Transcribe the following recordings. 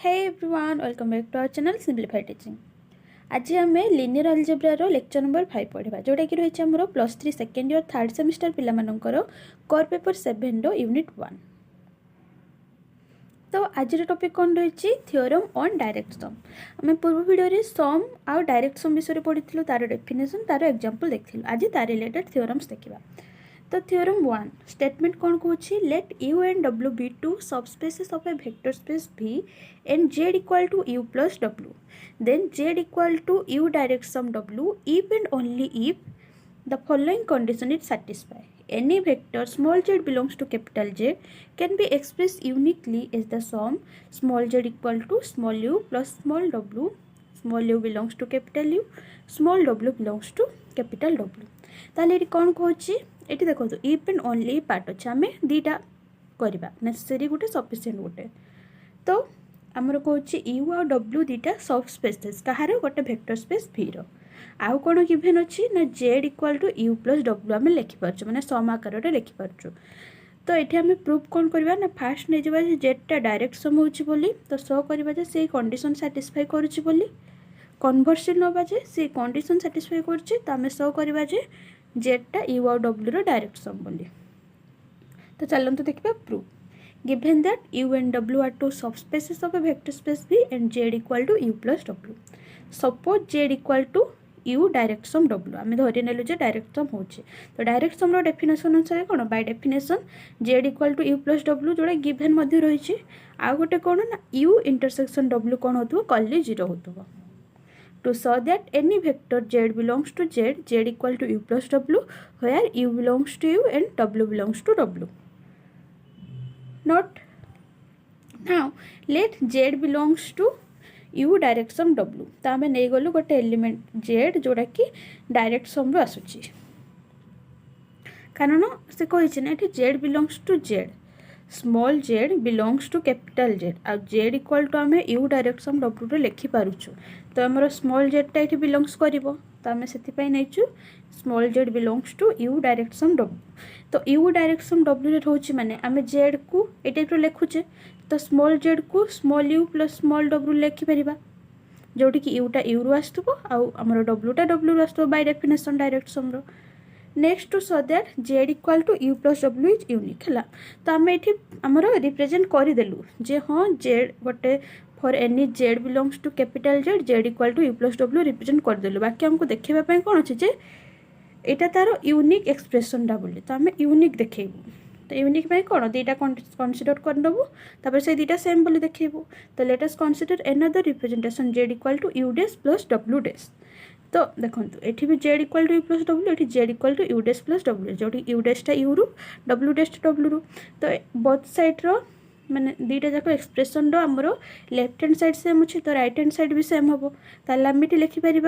Hey everyone, welcome back to our channel Simplified Teaching. आज आम linear algebra lecture number 5 पढ़ा जोटा कि रही आमर +3 सेकेंड इयर थर्ड सेमिस्टर पिलामानंकर कोर पेपर 7 रो यूनिट 1. तो आज टॉपिक कौन रही थियोरम ऑन डायरेक्ट सम. आम पूर्व वीडियो सम आउ डायरेक्ट सम विषय पढ़ी तार डेफिनेशन तार एग्जांपल देखिलु. आज तार रिलेटेड थियोरम्स देखिबा. तो थियोरम 1 स्टेटमेंट कौन कहूँ late u and w be two subspaces of a vector space v and z equal to u plus w, then z equal to u direct sum w if and only if the following condition is satisfied. Any vector small z belongs to capital Z can be expressed uniquely as the sum small z equal to small u plus small w. Small u belongs to capital U, small w belongs to capital W. ताले ये कौन कहूँ ये देखो if and only part अच्छे आम दीटा करवा necessary गोटे सफिशिएंट गोटे. तो आमर कहूँ यू आ डब्ल्यू दीटा सब स्पेसेस कहार गोटे वेक्टर स्पेस v रो. आउ कौन गिभेन अच्छी ना z equal to u plus w आम लिखिपार मैंने सम आकार लिखिपार. तो ये आम प्रूफ कौन करवा ना फास्ट नहीं जावा जेटा डायरेक्ट सम होली तो शो करवा से कंडीशन सैटिस्फाई करुच्ची बोली. कन्वर्सन नवा जे से कंडीशन सैटिस्फाई करुच्ची तो आम शो करवा जेटा यू और डब्ल्यू रो डायरेक्ट सम बोली. तो चलते देखिए proof. Given that u and w are two subspaces of a vector space v and z equal to u plus w. Suppose z equal to u direct sum w आम धरी नेलु जे direct sum होचे. तो direct sum रो definition अनुसार कौन by definition z equal to u plus w जोड़ा given मध्य रही. आ गोटे कौन ना u इंटरसेक्शन w कौन होतबो कल्ली 0 होतबो. To show that any vector z belongs to z, z equal to u plus w, where u belongs to u and w belongs to w. Note. Now let z belongs to u direct sum w. तो आम नहीं गलु गोटे element z जोड़ा कि direct sum रो आसुची. कारण से कही ना ये z belongs to z, small z belongs to capital Z और z इक्वल टू आम u डायरेक्ट सम w रे लिखि पारुछु. तो आमर स्मॉल z टा ये बिलोंग्स करिवो तो आम से नहीं small z belongs to u direct sum w. तो u डायरेक्ट सम w रे रोचे माने आम z को ए टाइप रो लिखुचे तो स्मॉल z को small u plus small w लिखि परिबा जोटी कि u टा u रु आस्तबो आउ हमर w टा w रु आस्तबो बाय डेफिनेशन डायरेक्ट सम रो. Next to so that z equal to u plus w is unique है. तो आम ये आमर रिप्रेजेंट करदेलु जे हाँ z गोटे for any z belongs to capital Z equal to u plus w represent करदेलु. बाकी आमको देखेबाई कौन अच्छे जे यहाँ तार यूनिक एक्सप्रेशन बोली. तो आम यूनिक देखू. तो यूनिक कौन दीटा कनसीडर करदेबू तापर से दीटा सेम बोली देखू. तो let us consider another representation z equal to u dash plus w dash. तो देखो ये भी z equal to u plus w ये z equal to u dash plus w जो u डैशटा u रु w डैशटा w रु. तो बोथ साइड रो माने दीटा जाक एक्सप्रेशन रो आमर लेफ्ट हैंड साइड सेम अच्छे तो राइट हैंड साइड भी सेम हम. ताले आम ये लिखिपर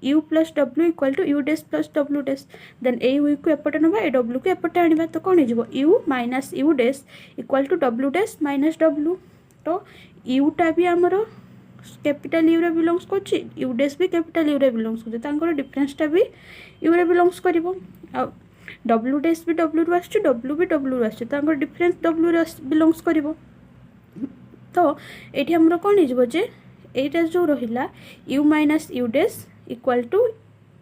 u plus w equal to u dash plus w dash. Then a u को एपटे ना ए w को एपटे आने तो कौन हो u minus u dash equal to w dash minus w. तो uटा भी आमर कैपिटल यू रे बिलोंग्स कर यू डैश भी कैपिटल यू रे बिलोंग्स कर डिफरेंसटा भी यू रे बिलोंग्स कर डब्ल्यू डैश भी डब्ल्यू रु आसुची डब्ल्यू भी डब्ल्यू रु आसुची तो डिफरेंस डब्ल्यू रे बिलोंग्स कर. तो ये आमर कौन हो यहाँ जो रहा u minus U dash equal to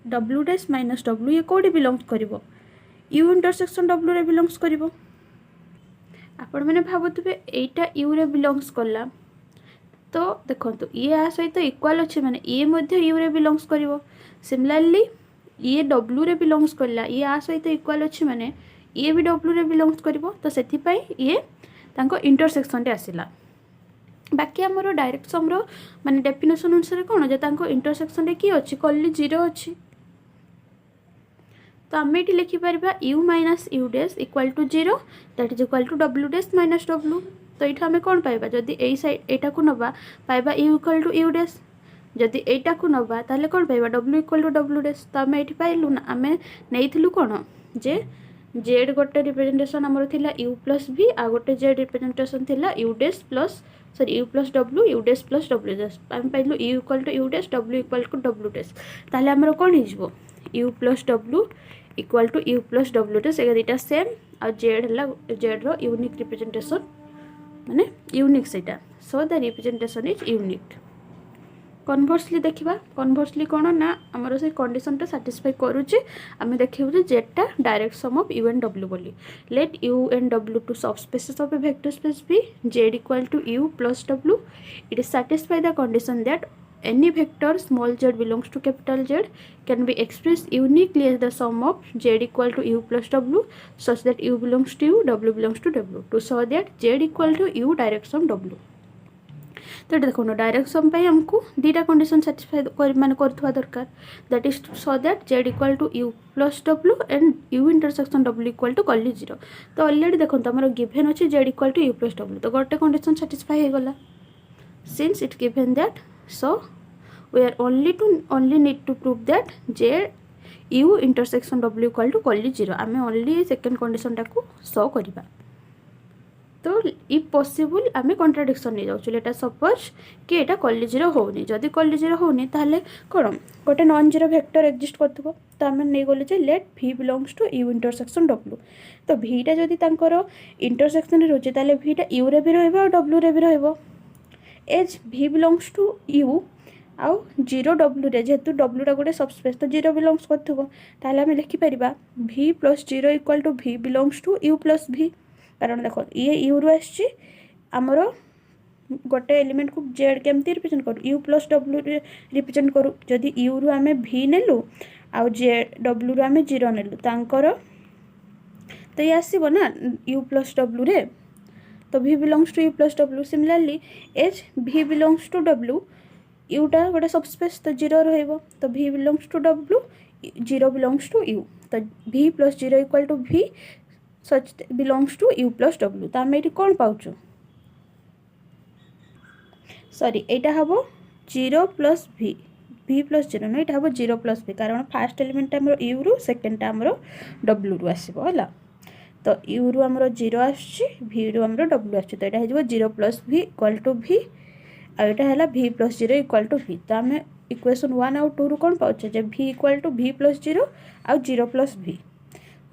W dash minus W ये कौटी बिलोंग्स कर u इंटरसेक्शन w रे बिलोंग्स कर. आपण मैंने भावुवे यहीटा u रे बिलोंग्स कला. तो देखो ये आ सहित इक्वाल अच्छे माने ये मध्य यू रे बिलोंग्स करिवो. सिमिलरली ये डब्ल्यू रे बिलोंग्स करला ये आ सहित इक्वाल अच्छे माने ये भी डब्ल्यू रे बिलोंग्स करिवो. तो सेति पई ये तांको इंटरसेक्शन रे आसिला. बाकी हमरो डायरेक्ट सम रो माने डेफिनेशन अनुसार कोन जे तांको इंटरसेक्शन रे की अछि कल्ली 0 अछि. तो आम ये लिखि परबा u minus U dash equal to 0 that is equal to w dash minus w. तो ये आम कौन पाइबा जदि ए साइड एटा को नबा पाइबा u equal to u dash. जदि एटा को नबा ताले कौन पाइबा w equal to w dash. तो आम ये पाइलु ना आम नहीं कौन जे z गोटे रिप्रेजेंटेशन आमर थिला u प्लस v आ गोटे z रिप्रेजेंटेशन थिला u dash plus sorry u plus w u dash plus w dash. आम पाइलु u equal to u dash w equal to w dash. ताले आमर कौन हो u plus w equal to u plus w dash. ये दीटा same आ z रो यूनिक रिप्रेजेंटेशन माने यूनिक सेटा so the representation is unique conversely देखा कन्वर्सली कौन ना आमर से कंडीशन साटिस्फाई करुचे आम देखा zeta direct sum of U and W बोली let U and W two subspaces of a vector space be Z equal to U plus W it is satisfy the condition that any vector small z belongs to capital Z can be expressed uniquely as the sum of z equal to u plus w such that u belongs to u, w belongs to w to show that z equal to u direct sum w. तो ये देखो direct sum पे हमको दीटा condition satisfy मान करथवा दरकार that is to so that z equal to u plus w and u intersection w equal to कॉलेज 0 तो ऑलरेडी देखो हमर गिवन अछि z equal to u plus w तो गोटे कंडीशन satisfy हे गला since it given that so we are only need to prove that z u intersection w equal to कॉलेज 0 आमे ओनली सेकंड कंडीशन टाको show करबा तो if possible आमे contradiction नहीं जाउछु लेट अस सपोज कि एटा कॉलेज 0 होनी जदी कॉलेज 0 होनी ताले कोन गोटे नॉन जीरो वेक्टर एग्जिस्ट करथबो तो आमे नै गोले जे let v belongs to u intersection w तो v टा जदी तांकर इंटरसेक्शन रे रोचे ताले v टा u रे भी रहबो और w रे भी रहबो as v belongs to u आउ 0w रे जेतु w टा गोटे सबस्पेस तो 0 बिलोंग्स करथबो ताले आमे लिखि परिबा v + 0 = v belongs to u + v कारण देखो ये यू रु आछि हमरो गोटे एलिमेंट को जेड केमती रिप्रेजेंट करू u + w रे रिप्रेजेंट करू जदी u रु आमे v नेलु आउ जेड w रु आमे 0 नेलु तांकर तो ये आसीबो ना u + w रे तो v belongs to u + w similarly as v belongs to w u टा गोटे सबस्पेस तो 0 रहइबो तो v belongs to w 0 belongs to u तो v + 0 = v such belongs to u plus w तो आमे एटी कोन पाउछु सॉरी एटा हबो 0 plus v v plus 0 न एटा हबो 0 plus v कारण फर्स्ट एलिमेंट हमरो u रु सेकंड टा हमरो w रु आसीबो हला तो u रु हमरो 0 आछि v रु हमरो w आछि तो एटा हे जबो 0 plus v = v आ एटा हला v plus 0 = v तो आमे इक्वेशन 1 और 2 रु कोन पाउछु जे v = v plus 0 और 0 plus v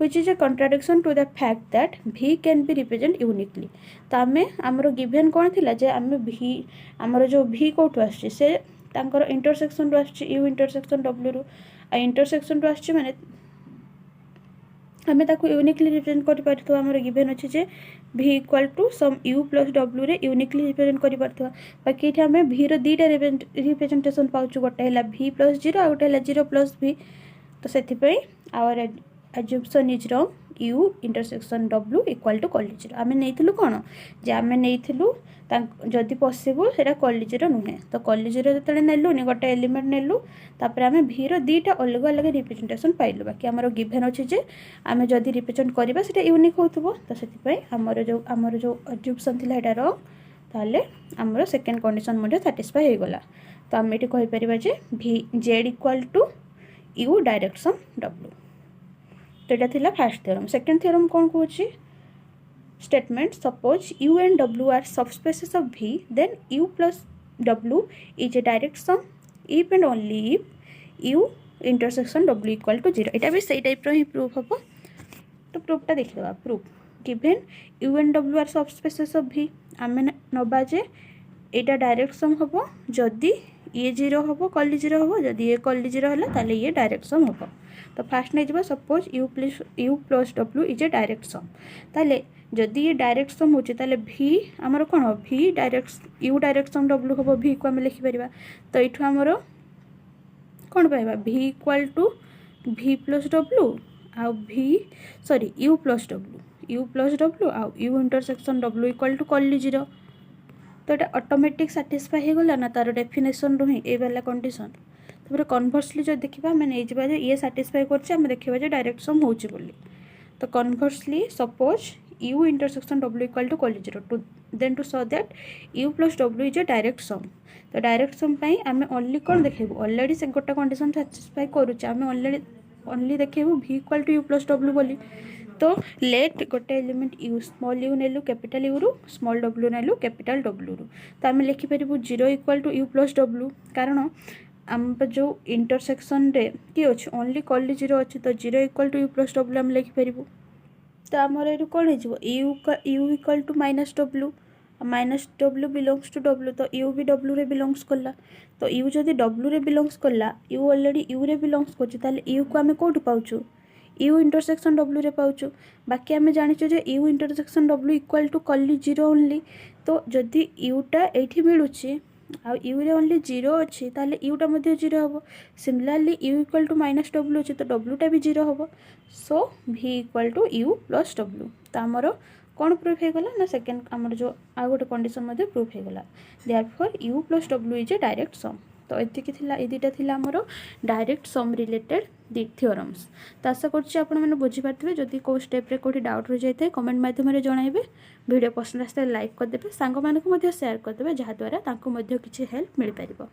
which is a contradiction to the fact that v can be represented uniquely तो आमे हमरो गिवन कोन थिला जे आमे v हमरो जो v कोठो आछि से तांकर इंटरसेक्शन रु आछि u इंटरसेक्शन w रु आ इंटरसेक्शन रु आछि माने आमे ताको यूनिकली रिप्रेजेंट करि परथो हमरो गिवन अछि जे v = सम u + w रे यूनिकली रिप्रेजेंट करि परथो बाकी एठी आमे v रो दीटा रिप्रेजेंटेशन पाउछु गोटे हला v + 0 आ गोटे हला 0 + v तो सेति पई our assumption is wrong u intersection w equal to कॉलेज 0 आमे नेइथिलु कोन जे आमे नेइथिलु जदि पॉसिबल सेटा कॉलेज 0 नुहे तो कॉलेज 0 जतले नेलु नि गोटे एलिमेंट नेलु तापर आमे v रो दीटा अलग अलग रिप्रेजेंटेशन पाइलु बाकी हमरो गिवन अछि जे आमे जदि रिप्रेजेंट करबा सेटा यूनिक होतबो तो सेति पई हमरो जो assumption थिला एटा रॉन्ग ताले हमरो सेकंड कंडीशन मध्ये सैटिस्फाई हे गला तो आमे एटी कहि परिबा जे v z = u direct sum w तो एटा थिला फर्स्ट थ्योरम सेकंड थ्योरम कोन कहूची statement suppose u and w are subspaces of v then u plus w is a direct sum if and only if u intersection w equal to 0 एटा भी सही type रो ही proof हबो तो proof टा देखि देबा proof given u and w are subspaces of v आमे नबा जे एटा direct sum हबो जदी ये 0 हबो कॉलेज 0 हबो जदी ये कॉलेज 0 हला ताले ये डायरेक्ट सम हबो तो फर्स्ट नहीं जब suppose u plus w is a direct सम ताले जदि ये डायरेक्ट सम होचे ताले v हमर कोन हो v direct u direct sum w हो v को हम लिखि परिबा तो इठु हमर कोन पाइबा v = v plus w आ v sorry u plus w आ u इंटरसेक्शन w = कॉलेज 0 तो एटा ऑटोमेटिक सैटिस्फाई हो गला ना तार डेफिनेशन रही ए वाला कंडीशन तपर कन्वर्सली जो देखिबा मैं नै जबा जे ये सैटिस्फाई करछ हम देखिबा जे डायरेक्ट सम होची बोली तो conversely suppose u intersection w = कॉलेज 0 to then to show that u plus w is a direct sum तो डायरेक्ट सम पई हमें ओनली कोन देखिबो ऑलरेडी से गोटा कंडीशन सैटिस्फाई करूछ हमें ऑलरेडी ओनली देखिबो v = u plus w बोली तो लेट गोटे एलिमेंट u स्मॉल u नेलु कैपिटल u रु स्मॉल w नेलु कैपिटल w रु तो हमें लिखि परिबो 0 = u plus w कारण हम जो इंटरसेक्शन रे की अछि ओनली कॉलेज 0 अछि तो 0 = u plus w हम लिखि परिबो तो हमर एरु कोन हे जबो u = -w minus W belongs to W तो यू भी डब्ल्यू रे बिलोंग्स कला तो यू जदि डब्ल्यू रे बिलोंग्स कला यू ऑलरेडी यू रे बिलोंग्स कर यू को आम कौटू पाचु यू इंटरसेक्शन डब्ल्यू रे पाचु बाकी आम जाचु जे U intersection W equal to कली जीरो ओनली तो जदि यूटा ये मिलूँ आ यू रे ओनली जीरो अच्छी ताले यूटा मध्य जीरो हम similarly U equal to minus W अच्छे तो डब्ल्यूटा भी जीरो हम सो भी equal to U plus W तो आमर कौन प्रूफ हो गला ना सेकेंड आमर जो आ गोटे कंडीशन प्रूफ हो गला therefore you plus W is a direct sum तो एतिकी थिला ए दुटा थिला आमर डायरेक्ट सम रिलेटेड दी थियोरम्स तो आशा करछि आपण माने बुझी पारथिबे जदि को स्टेप रे कोठी डाउट हो जाय कमेंट माध्यम रे जणाइबे वीडियो पसंद आसे लाइक कर देबे सांग मानकु मध्ये शेयर कर देबे जहा द्वारा तांको मध्ये किछि हेल्प मिल पारिबो।